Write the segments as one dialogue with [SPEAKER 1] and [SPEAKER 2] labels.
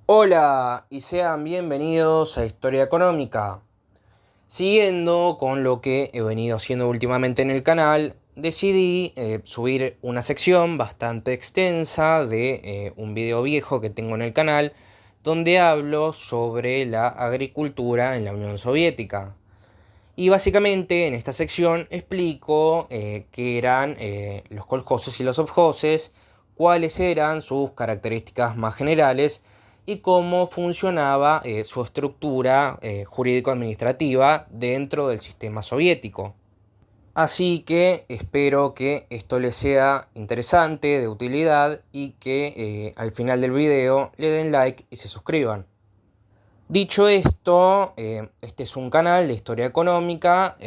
[SPEAKER 1] Hola y sean bienvenidos a Historia Económica. Siguiendo con lo que he venido haciendo últimamente en el canal, decidí subir una sección bastante extensa de un video viejo que tengo en el canal, donde hablo sobre la agricultura en la Unión Soviética. Y básicamente en esta sección explico qué eran los kolkhozes y los sovkhozes, cuáles eran sus características más generales y cómo funcionaba su estructura jurídico-administrativa dentro del sistema soviético. Así que espero que esto les sea interesante, de utilidad y que al final del video le den like y se suscriban. Dicho esto, este es un canal de historia económica.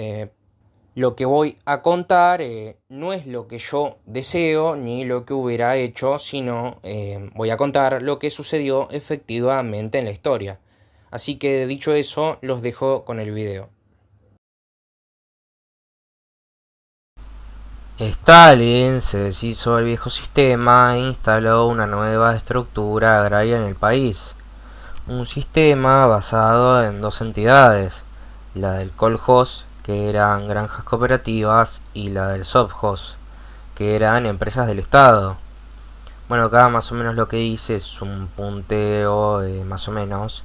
[SPEAKER 1] Lo que voy a contar no es lo que yo deseo ni lo que hubiera hecho, sino voy a contar lo que sucedió efectivamente en la historia. Así que dicho eso, los dejo con el video. Stalin se deshizo del viejo sistema e instaló una nueva estructura agraria en el país. Un sistema basado en dos entidades, la del kolhoz, que eran granjas cooperativas, y la del sovkhoz, que eran empresas del Estado. Bueno, acá más o menos lo que hice es un punteo más o menos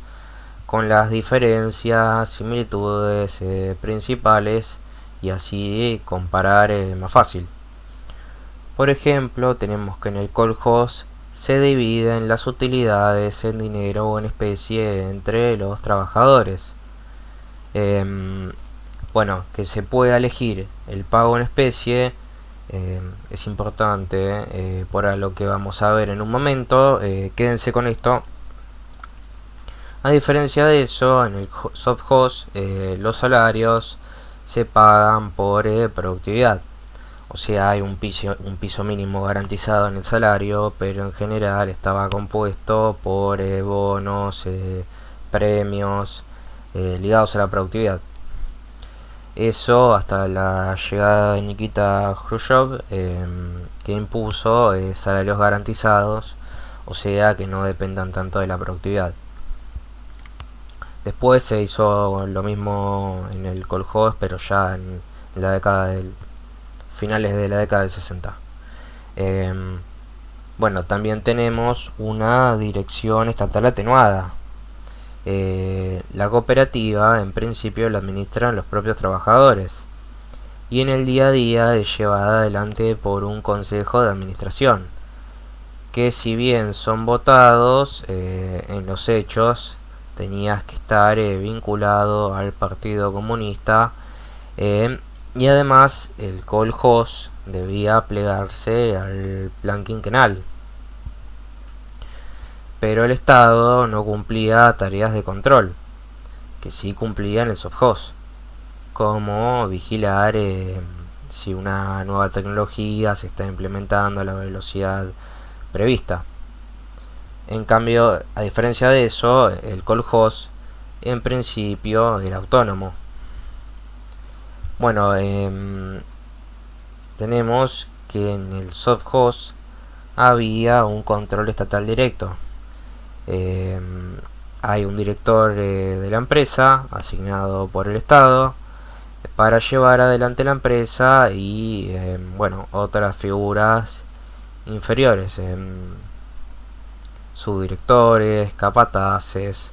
[SPEAKER 1] con las diferencias, similitudes principales y así comparar más fácil. Por ejemplo, tenemos que en el kolhoz se dividen las utilidades en dinero o en especie entre los trabajadores. Bueno, que se pueda elegir el pago en especie es importante para lo que vamos a ver en un momento. Quédense con esto. A diferencia de eso, en el sovkhoz los salarios se pagan por productividad. O sea, hay un piso mínimo garantizado en el salario, pero en general estaba compuesto por bonos, premios ligados a la productividad. Eso hasta la llegada de Nikita Khrushchev, que impuso salarios garantizados, o sea que no dependan tanto de la productividad. Después se hizo lo mismo en el kolhoz, pero ya en la década del finales de la década del 60. Bueno, también tenemos una dirección estatal atenuada. La cooperativa en principio la administran los propios trabajadores y en el día a día es llevada adelante por un consejo de administración que, si bien son votados, en los hechos tenías que estar vinculado al Partido Comunista, y además el kolhoz debía plegarse al plan quinquenal. Pero el Estado no cumplía tareas de control, que sí cumplía en el sovkhoz, como vigilar si una nueva tecnología se está implementando a la velocidad prevista. En cambio, a diferencia de eso, el kolhoz en principio era autónomo. Bueno, tenemos que en el sovkhoz había un control estatal directo. Hay un director de la empresa asignado por el Estado para llevar adelante la empresa y bueno, otras figuras inferiores, subdirectores, capataces,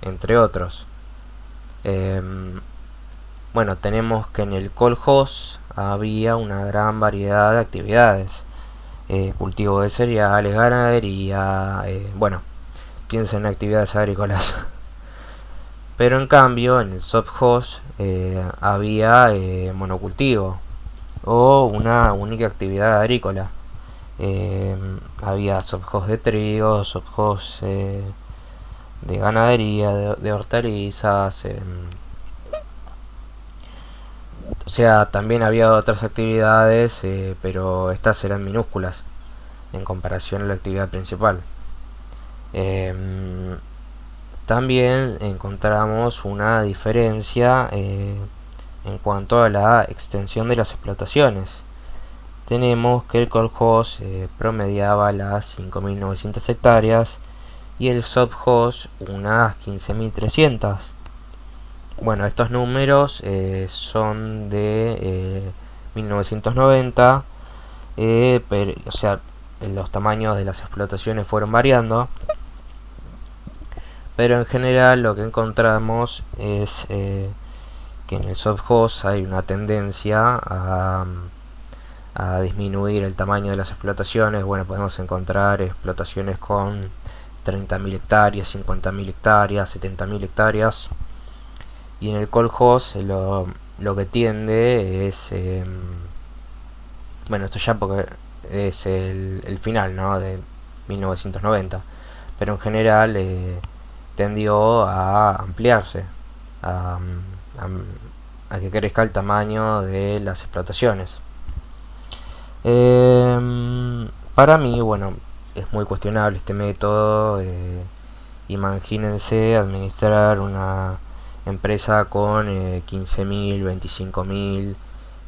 [SPEAKER 1] entre otros. Bueno, tenemos que en el kolhoz había una gran variedad de actividades, cultivo de cereales, ganadería, bueno, piensen en actividades agrícolas. Pero en cambio en el sovkhoz había monocultivo o una única actividad agrícola. Había sovkhoz de trigo, sovkhoz de ganadería, de hortalizas, o sea, también había otras actividades, pero estas eran minúsculas en comparación a la actividad principal. También encontramos una diferencia en cuanto a la extensión de las explotaciones. Tenemos que el kolhoz promediaba las 5.900 hectáreas y el sovkhoz unas 15.300. Bueno, estos números son de 1990, o sea, los tamaños de las explotaciones fueron variando, pero en general lo que encontramos es que en el sovkhoz hay una tendencia a disminuir el tamaño de las explotaciones. Bueno, podemos encontrar explotaciones con 30.000 hectáreas, 50.000 hectáreas, 70.000 hectáreas. Y en el kolhoz lo que tiende es, bueno, esto ya porque es el final, ¿no?, de 1990, pero en general tendió a ampliarse, a, a que crezca el tamaño de las explotaciones. Para mí, bueno, es muy cuestionable este método. Imagínense administrar una empresa con 15.000, 25.000,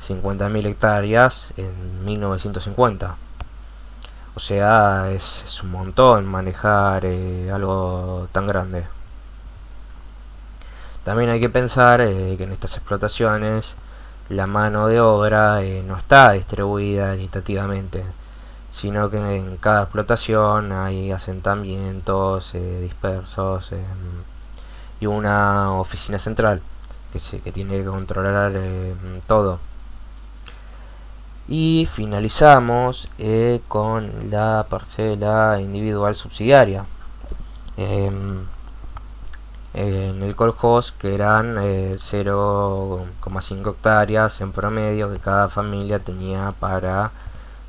[SPEAKER 1] 50.000 hectáreas en 1950. O sea, es un montón manejar algo tan grande. También hay que pensar que en estas explotaciones la mano de obra no está distribuida equitativamente, sino que en cada explotación hay asentamientos dispersos y una oficina central que tiene que controlar todo. Y finalizamos con la parcela individual subsidiaria. En el kolhoz, que eran 0,5 hectáreas en promedio que cada familia tenía para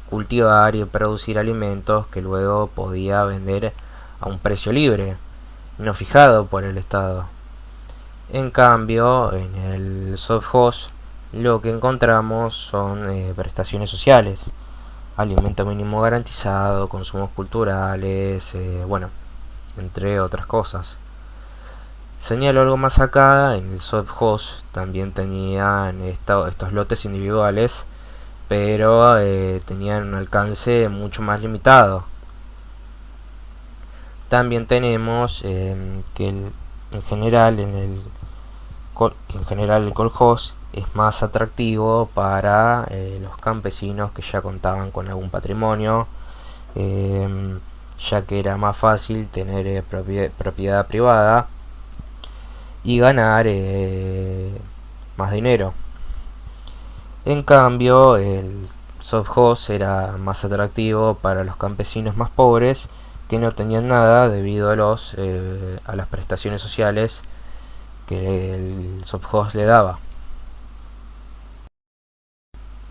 [SPEAKER 1] cultivar y producir alimentos que luego podía vender a un precio libre, no fijado por el Estado. En cambio, en el sovkhoz lo que encontramos son prestaciones sociales, alimento mínimo garantizado, consumos culturales, bueno, entre otras cosas. Señalo algo más acá, en el sovkhoz también tenían estos lotes individuales, pero tenían un alcance mucho más limitado. También tenemos que en general el kolhoz es más atractivo para los campesinos que ya contaban con algún patrimonio, ya que era más fácil tener propiedad privada y ganar más dinero. En cambio, el sovkhoz era más atractivo para los campesinos más pobres que no tenían nada debido a las prestaciones sociales que el sovkhoz le daba.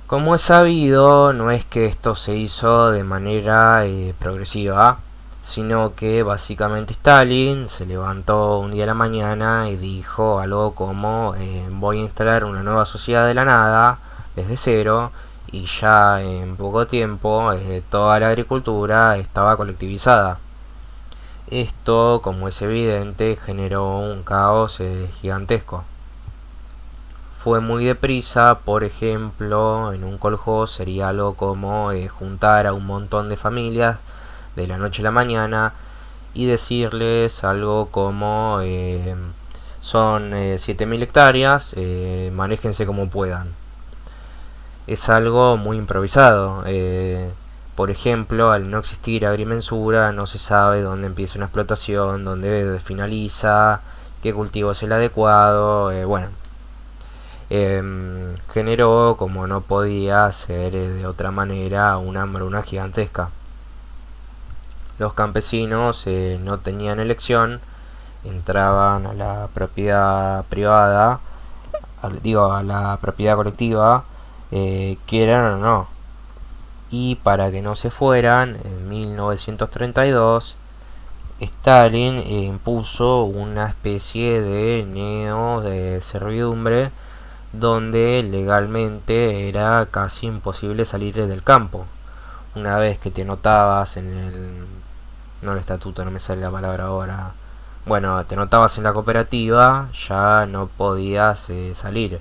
[SPEAKER 1] Como es sabido, no es que esto se hizo de manera progresiva, sino que básicamente Stalin se levantó un día a la mañana y dijo algo como voy a instalar una nueva sociedad de la nada, desde cero, y ya en poco tiempo toda la agricultura estaba colectivizada. Esto, como es evidente, generó un caos gigantesco. Fue muy deprisa. Por ejemplo, en un kolhoz sería algo como juntar a un montón de familias de la noche a la mañana y decirles algo como son 7.000 hectáreas, manéjense como puedan. Es algo muy improvisado. Por ejemplo, al no existir agrimensura, no se sabe dónde empieza una explotación, dónde finaliza, qué cultivo es el adecuado. Bueno, generó, como no podía ser de otra manera, una hambruna gigantesca. Los campesinos no tenían elección, entraban a la propiedad privada, a la propiedad colectiva, quieran o no. Y para que no se fueran, en 1932 Stalin impuso una especie de neo de servidumbre donde legalmente era casi imposible salir del campo. Una vez que te anotabas en no el estatuto, no me sale la palabra ahora, bueno, te anotabas en la cooperativa, ya no podías salir.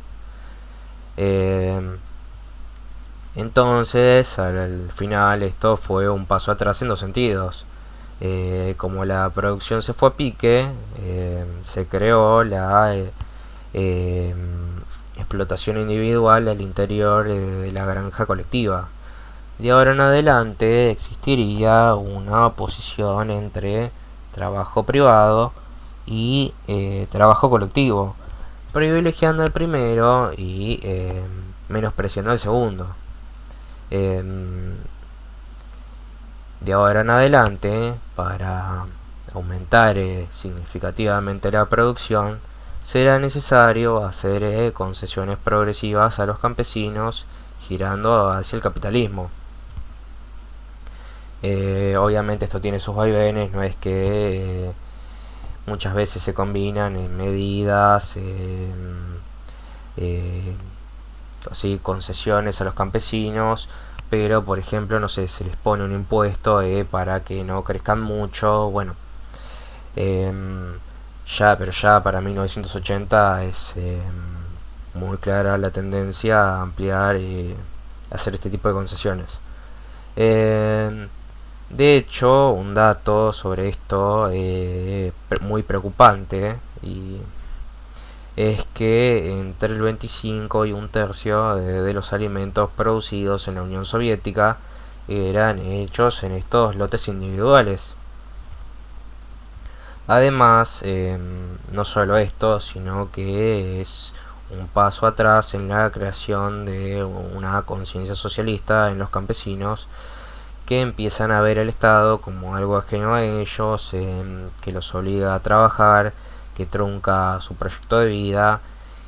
[SPEAKER 1] Entonces, al final esto fue un paso atrás en dos sentidos. Como la producción se fue a pique, se creó la explotación individual al interior de la granja colectiva. De ahora en adelante existiría una oposición entre trabajo privado y trabajo colectivo, privilegiando el primero y menospreciando el segundo. De ahora en adelante, para aumentar significativamente la producción, será necesario hacer concesiones progresivas a los campesinos, girando hacia el capitalismo. Obviamente esto tiene sus vaivenes, no es que muchas veces se combinan en medidas, así concesiones a los campesinos, pero por ejemplo, no sé, se les pone un impuesto para que no crezcan mucho, bueno, pero ya para 1980 es muy clara la tendencia a ampliar y hacer este tipo de concesiones. De hecho, un dato sobre esto muy preocupante y es que entre el 25 y un tercio de los alimentos producidos en la Unión Soviética eran hechos en estos lotes individuales. Además, no solo esto, sino que es un paso atrás en la creación de una conciencia socialista en los campesinos, que empiezan a ver al Estado como algo ajeno a ellos, que los obliga a trabajar, que trunca su proyecto de vida,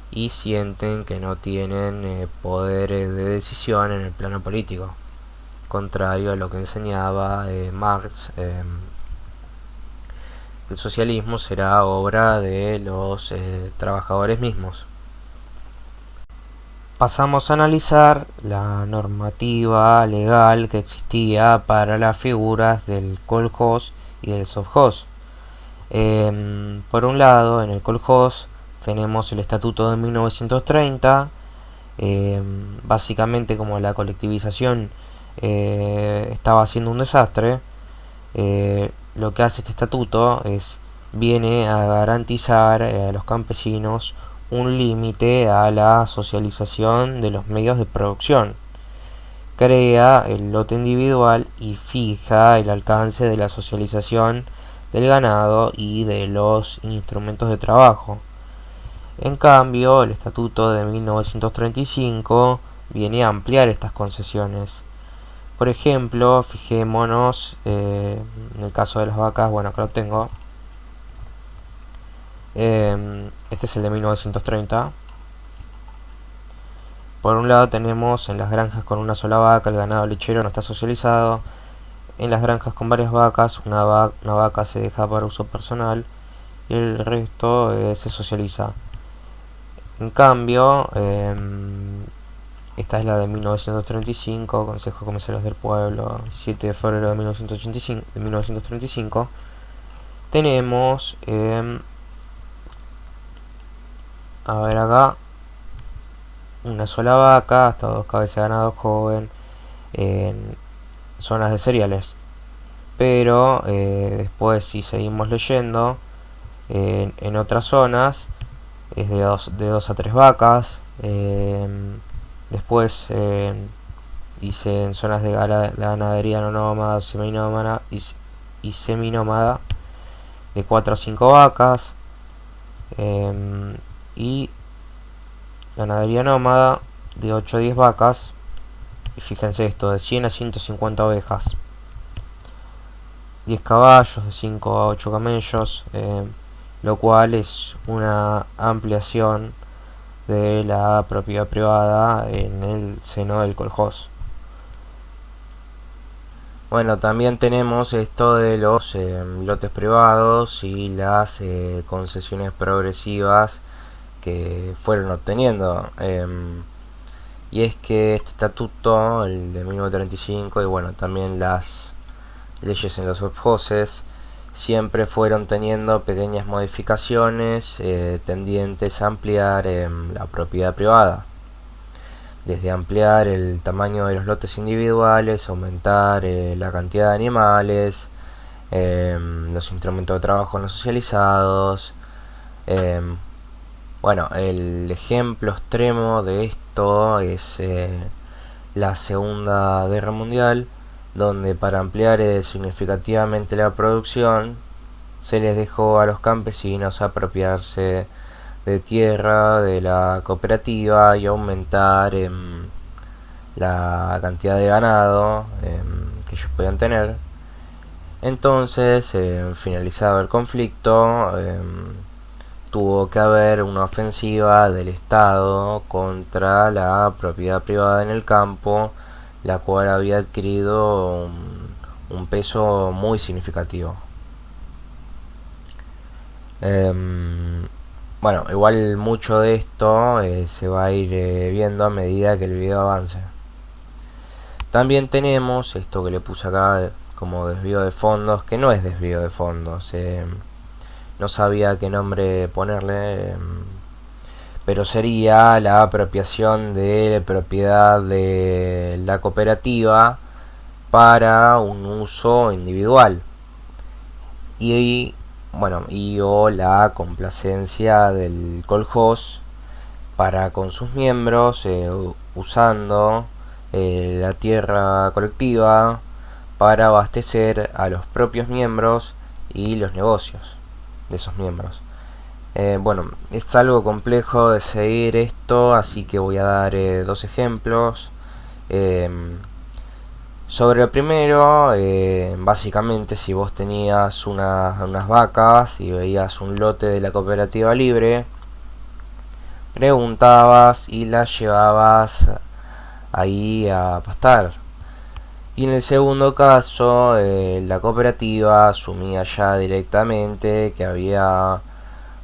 [SPEAKER 1] y sienten que no tienen poder de decisión en el plano político, contrario a lo que enseñaba Marx. El socialismo será obra de los trabajadores mismos. Pasamos a analizar la normativa legal que existía para las figuras del kolkhoz y del sovjós. Por un lado, en el kolkhoz tenemos el estatuto de 1930. Básicamente, como la colectivización estaba haciendo un desastre, lo que hace este estatuto viene a garantizar a los campesinos un límite a la socialización de los medios de producción. Crea el lote individual y fija el alcance de la socialización del ganado y de los instrumentos de trabajo. En cambio, el Estatuto de 1935 viene a ampliar estas concesiones. Por ejemplo, fijémonos en el caso de las vacas, bueno, acá lo tengo. Este es el de 1930. Por un lado tenemos en las granjas con una sola vaca, el ganado lechero no está socializado. En las granjas con varias vacas, una vaca se deja para uso personal y el resto se socializa. En cambio, esta es la de 1935, Consejo de Comisarios del Pueblo, 7 de febrero de 1935. Tenemos, a ver acá, una sola vaca, hasta 2 cabezas de ganado joven, en zonas de cereales. Pero después, si seguimos leyendo, en otras zonas es de 2 a 3 vacas. Después dice en zonas de ganadería no nómada, seminómada y seminómada de 4 a 5 vacas. Y ganadería nómada de 8 a 10 vacas. Y fíjense esto, de 100 a 150 ovejas. 10 caballos, de 5 a 8 camellos, lo cual es una ampliación de la propiedad privada en el seno del kolkhoz. Bueno, también tenemos esto de los lotes privados y las concesiones progresivas que fueron obteniendo. Y es que este estatuto, el de 1935, y bueno, también las leyes en los sovjoses, siempre fueron teniendo pequeñas modificaciones tendientes a ampliar la propiedad privada. Desde ampliar el tamaño de los lotes individuales, aumentar la cantidad de animales, los instrumentos de trabajo no socializados. Bueno, el ejemplo extremo de esto es la Segunda Guerra Mundial, donde para ampliar significativamente la producción se les dejó a los campesinos apropiarse de tierra de la cooperativa y aumentar la cantidad de ganado que ellos podían tener. Entonces, finalizado el conflicto, tuvo que haber una ofensiva del Estado contra la propiedad privada en el campo, la cual había adquirido un peso muy significativo. Bueno, igual mucho de esto se va a ir viendo a medida que el video avance. También tenemos esto que le puse acá como desvío de fondos, que no es desvío de fondos. No sabía qué nombre ponerle, pero sería la apropiación de propiedad de la cooperativa para un uso individual. Y bueno, o la complacencia del coljós para con sus miembros, usando la tierra colectiva para abastecer a los propios miembros y los negocios de esos miembros. Bueno, es algo complejo de seguir esto, así que voy a dar dos ejemplos. Sobre el primero, básicamente si vos tenías unas vacas y veías un lote de la cooperativa libre, preguntabas y las llevabas ahí a pastar. Y en el segundo caso, la cooperativa asumía ya directamente que había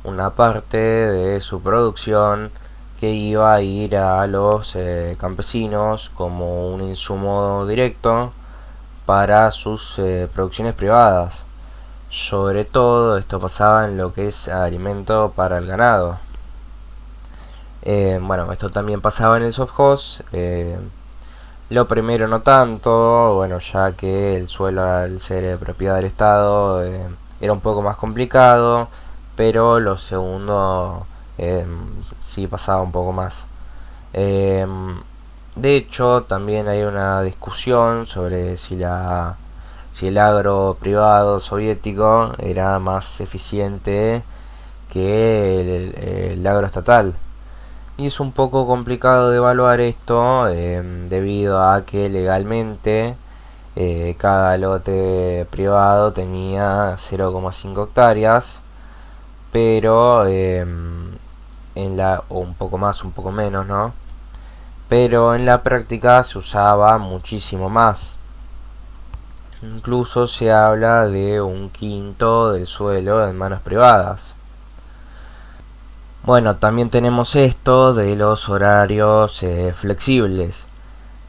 [SPEAKER 1] una parte de su producción que iba a ir a los campesinos como un insumo directo para sus producciones privadas. Sobre todo esto pasaba en lo que es alimento para el ganado. Bueno, esto también pasaba en el sovjós. Lo primero no tanto, bueno, ya que el suelo al ser de propiedad del Estado era un poco más complicado, pero lo segundo sí pasaba un poco más. De hecho, también hay una discusión sobre si el agro privado soviético era más eficiente que el agro estatal. Y es un poco complicado de evaluar esto debido a que legalmente cada lote privado tenía 0,5 hectáreas, pero o un poco más, un poco menos, ¿no? Pero en la práctica se usaba muchísimo más. Incluso se habla de un quinto del suelo en manos privadas. Bueno, también tenemos esto de los horarios flexibles.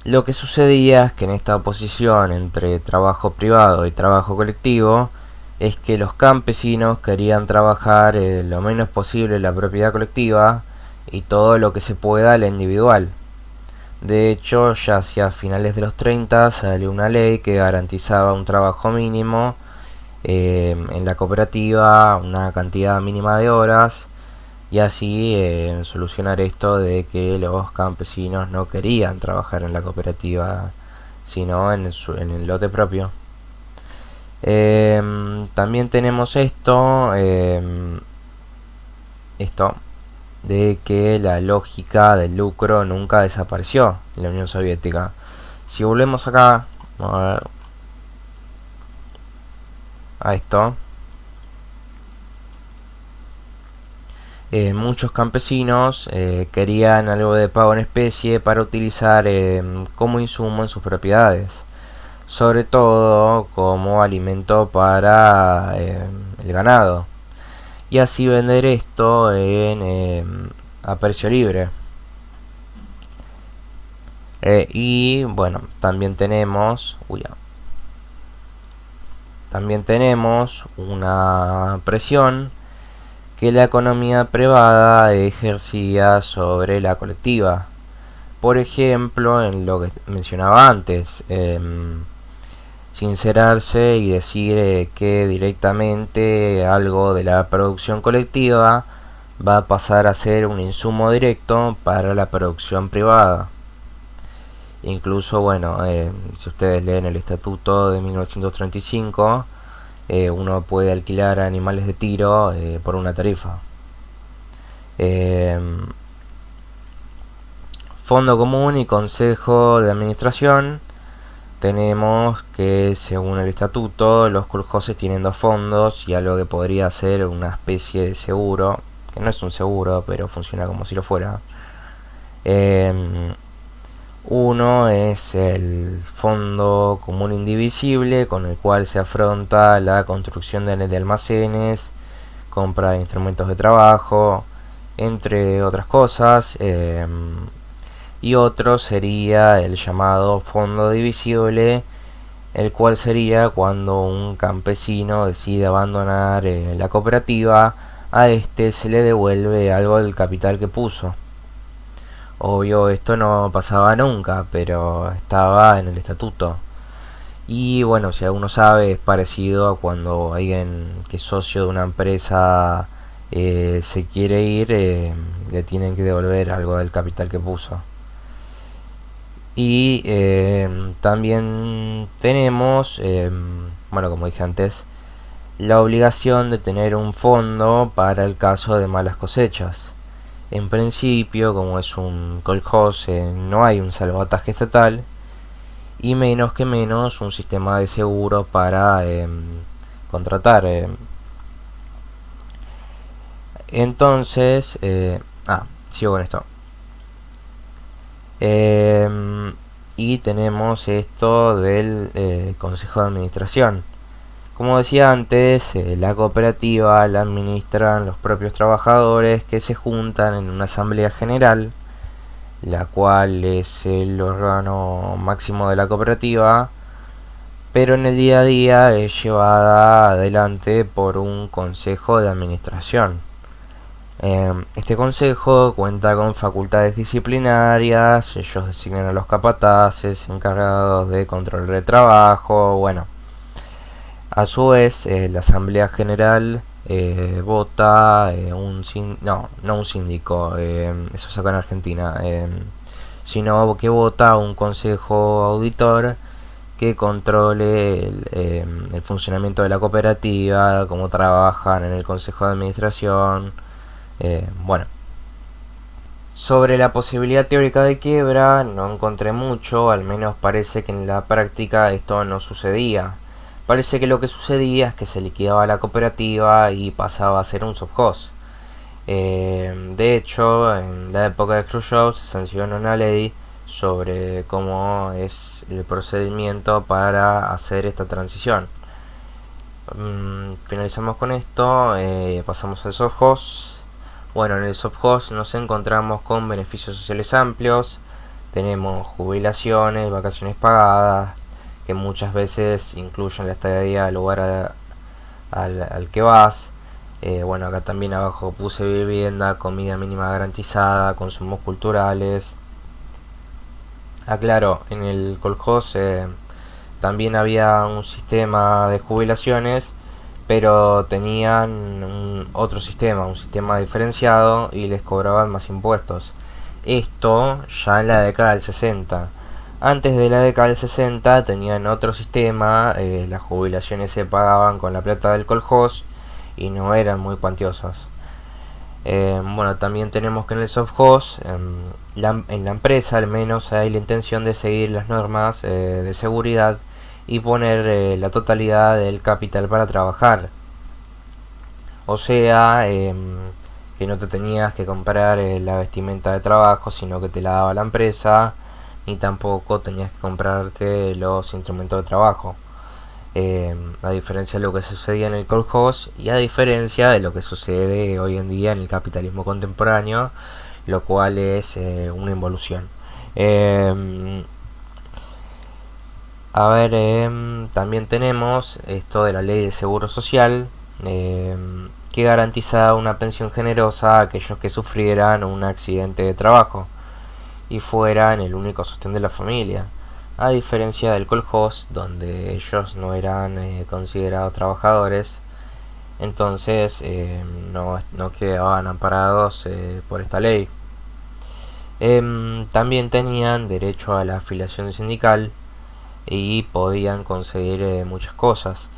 [SPEAKER 1] Lo que sucedía es que en esta oposición entre trabajo privado y trabajo colectivo es que los campesinos querían trabajar lo menos posible la propiedad colectiva y todo lo que se pueda la individual. De hecho, ya hacia finales de los 30 salió una ley que garantizaba un trabajo mínimo en la cooperativa, una cantidad mínima de horas, y así solucionar esto de que los campesinos no querían trabajar en la cooperativa sino en el lote propio. También tenemos esto de que la lógica del lucro nunca desapareció en la Unión Soviética. Si volvemos acá, vamos a ver a esto. Muchos campesinos querían algo de pago en especie para utilizar como insumo en sus propiedades, sobre todo como alimento para el ganado, y así vender esto a precio libre. Y bueno, también tenemos una presión que la economía privada ejercía sobre la colectiva. Por ejemplo, en lo que mencionaba antes, sincerarse y decir que directamente algo de la producción colectiva va a pasar a ser un insumo directo para la producción privada. Incluso, bueno, si ustedes leen el Estatuto de 1935, uno puede alquilar animales de tiro por una tarifa. Fondo común y consejo de administración. Tenemos que, según el estatuto, los coljoses tienen dos fondos y algo que podría ser una especie de seguro, que no es un seguro, pero funciona como si lo fuera. Uno es el fondo común indivisible, con el cual se afronta la construcción de almacenes, compra de instrumentos de trabajo, entre otras cosas. Y otro sería el llamado fondo divisible, el cual sería cuando un campesino decide abandonar la cooperativa, a este se le devuelve algo del capital que puso. Obvio, esto no pasaba nunca, pero estaba en el estatuto. Y bueno, si alguno sabe, es parecido a cuando alguien que es socio de una empresa se quiere ir, le tienen que devolver algo del capital que puso. Y también tenemos, bueno, como dije antes, la obligación de tener un fondo para el caso de malas cosechas. En principio, como es un kolkhoz, no hay un salvataje estatal y menos que menos un sistema de seguro para contratar. Entonces, sigo con esto. Y tenemos esto del consejo de administración. Como decía antes, la cooperativa la administran los propios trabajadores que se juntan en una asamblea general, la cual es el órgano máximo de la cooperativa, pero en el día a día es llevada adelante por un consejo de administración. Este consejo cuenta con facultades disciplinarias, ellos designan a los capataces encargados de control de trabajo. Bueno, a su vez la asamblea general vota no un síndico, eso se acá en Argentina, sino que vota un consejo auditor que controle el funcionamiento de la cooperativa, cómo trabajan en el consejo de administración. Bueno, sobre la posibilidad teórica de quiebra no encontré mucho, al menos parece que en la práctica esto no sucedía. Parece que lo que sucedía es que se liquidaba la cooperativa y pasaba a ser un sovjós. De hecho, en la época de Khrushchev se sancionó una ley sobre cómo es el procedimiento para hacer esta transición. Finalizamos con esto, pasamos al sovjós. Bueno, en el sovjós nos encontramos con beneficios sociales amplios, tenemos jubilaciones, vacaciones pagadas, que muchas veces incluyen la estadía al lugar al que vas. Bueno, acá también abajo puse vivienda, comida mínima garantizada, consumos culturales. Aclaro, en el kolkhoz también había un sistema de jubilaciones, pero tenían otro sistema, un sistema diferenciado y les cobraban más impuestos. Esto ya en la década del 60. Antes de la década del 60 tenían otro sistema, las jubilaciones se pagaban con la plata del kolkhoz y no eran muy cuantiosas. Bueno, también tenemos que en el sovjós, en la empresa al menos hay la intención de seguir las normas de seguridad y poner la totalidad del capital para trabajar. O sea, que no te tenías que comprar la vestimenta de trabajo, sino que te la daba la empresa, ni tampoco tenías que comprarte los instrumentos de trabajo. A diferencia de lo que sucedía en el kolkhoz y a diferencia de lo que sucede hoy en día en el capitalismo contemporáneo, lo cual es una involución. También tenemos esto de la ley de seguro social, que garantiza una pensión generosa a aquellos que sufrieran un accidente de trabajo y fueran el único sostén de la familia. a diferencia del kolkhoz, donde ellos no eran considerados trabajadores. Entonces no quedaban amparados por esta ley. También tenían derecho a la afiliación sindical y podían conseguir muchas cosas.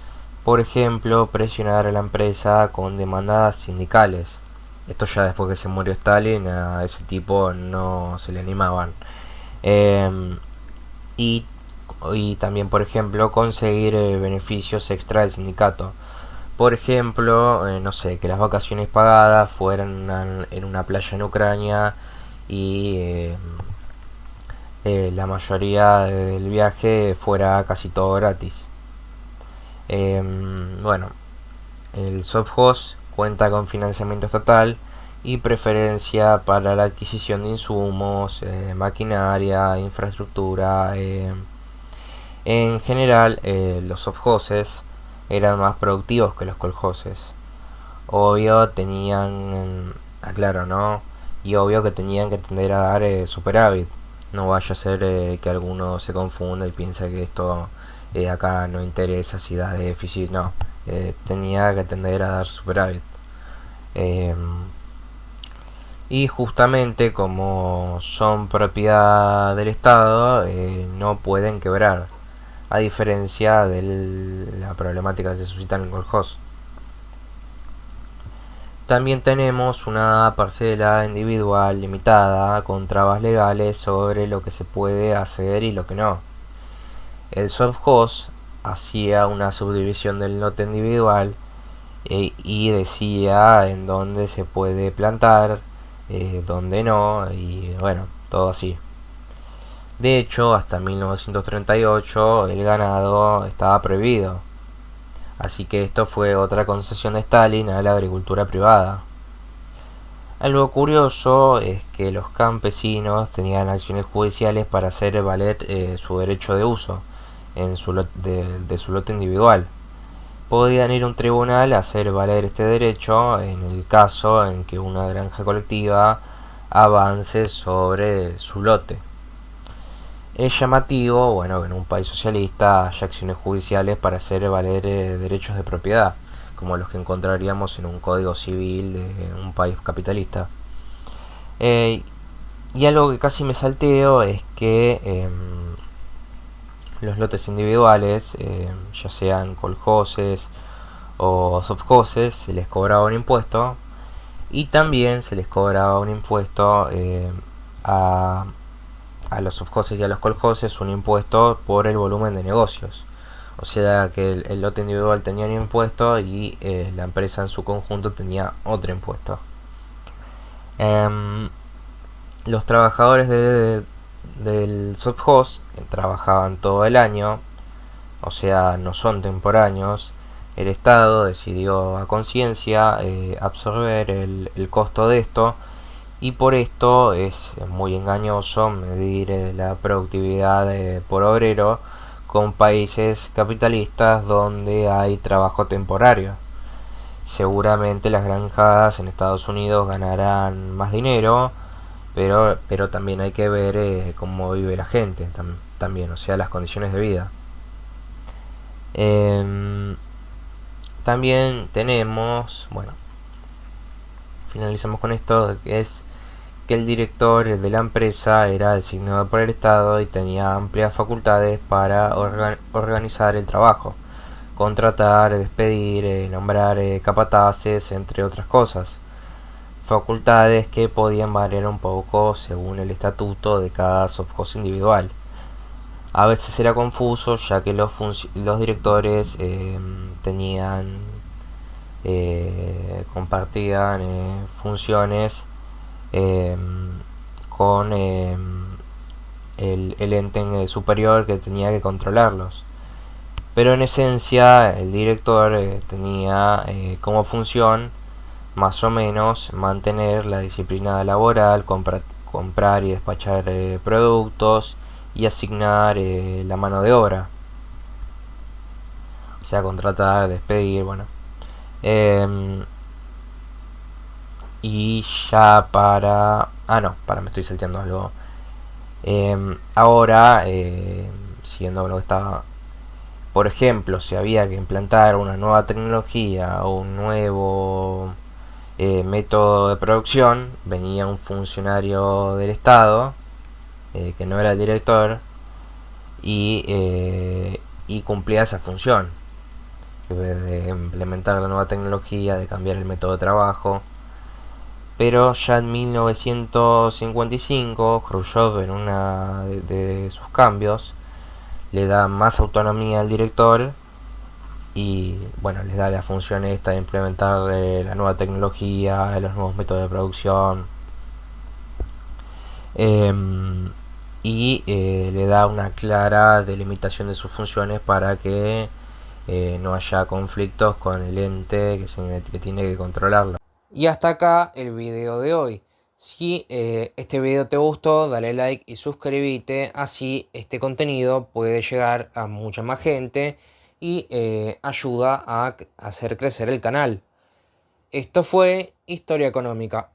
[SPEAKER 1] Por ejemplo, presionar a la empresa con demandas sindicales. Esto ya después que se murió Stalin, a ese tipo no se le animaban. Em, y, y también, por ejemplo, conseguir beneficios extra del sindicato. Por ejemplo, no sé, que las vacaciones pagadas fueran en una playa en Ucrania y la mayoría del viaje fuera casi todo gratis. Bueno, el Sovkhoz cuenta con financiamiento estatal y preferencia para la adquisición de insumos, maquinaria, infraestructura. En general, los sovkhozes eran más productivos que los kolkhozes. Obvio tenían, aclaro, ¿no? Y obvio que tenían que tender a dar superávit. No vaya a ser que alguno se confunda y piense que esto acá no interesa si da déficit, no. Tenía que tender a dar superávit. Eh, y justamente como son propiedad del Estado, no pueden quebrar, a diferencia de la problemática que se suscita en el kolkhoz. También tenemos una parcela individual limitada con trabas legales sobre lo que se puede hacer y lo que no. El sovkhoz hacía una subdivisión del lote individual y decía en dónde se puede plantar, dónde no, y bueno, todo así. De hecho, hasta 1938 el ganado estaba prohibido, así que esto fue otra concesión de Stalin a la agricultura privada. Algo curioso es que los campesinos tenían acciones judiciales para hacer valer su derecho de uso de su lote individual. Podían ir a un tribunal a hacer valer este derecho en el caso en que una granja colectiva avance sobre su lote. Es llamativo, bueno, que en un país socialista haya acciones judiciales para hacer valer derechos de propiedad, como los que encontraríamos en un código civil de un país capitalista. Eh, y algo que casi me salteo es que los lotes individuales, ya sean kolkhozes o sovkhozes, se les cobraba un impuesto y también se les cobraba un impuesto a, a los sovkhozes y a los kolkhozes, un impuesto por el volumen de negocios. O sea que el lote individual tenía un impuesto y la empresa en su conjunto tenía otro impuesto. Em, los trabajadores del sovkhoz trabajaban todo el año, o sea, no son temporáneos. El Estado decidió a conciencia absorber el costo de esto y por esto es muy engañoso medir la productividad por obrero con países capitalistas donde hay trabajo temporario. Seguramente las granjas en Estados Unidos ganarán más dinero, pero también hay que ver cómo vive la gente también, o sea, las condiciones de vida. Em, También tenemos, bueno, finalizamos con esto, que es que el director de la empresa era designado por el Estado y tenía amplias facultades para organizar el trabajo, contratar, despedir, nombrar capataces, entre otras cosas. Facultades que podían variar un poco según el estatuto de cada sovkhoz individual. A veces era confuso ya que los directores tenían compartían funciones eh, con el ente superior que tenía que controlarlos. Pero en esencia el director tenía como función más o menos mantener la disciplina laboral, comprar y despachar productos y asignar la mano de obra. O sea, contratar, despedir, bueno. Eh, y ya para... Ah, no, me estoy salteando algo. Ahora siguiendo con lo que estaba. Por ejemplo, si había que implantar una nueva tecnología o un nuevo método de producción, venía un funcionario del Estado, que no era el director, y cumplía esa función de implementar la nueva tecnología, de cambiar el método de trabajo. Pero ya en 1955, Khrushchev, en una de sus cambios, le da más autonomía al director y bueno, les da la función esta de implementar la nueva tecnología, los nuevos métodos de producción, eh, y le da una clara delimitación de sus funciones para que no haya conflictos con el ente que tiene que controlarlo. Y hasta acá el video de hoy. Si este video te gustó, dale like y suscríbete, así este contenido puede llegar a mucha más gente y ayuda a hacer crecer el canal. Esto fue Historia Económica.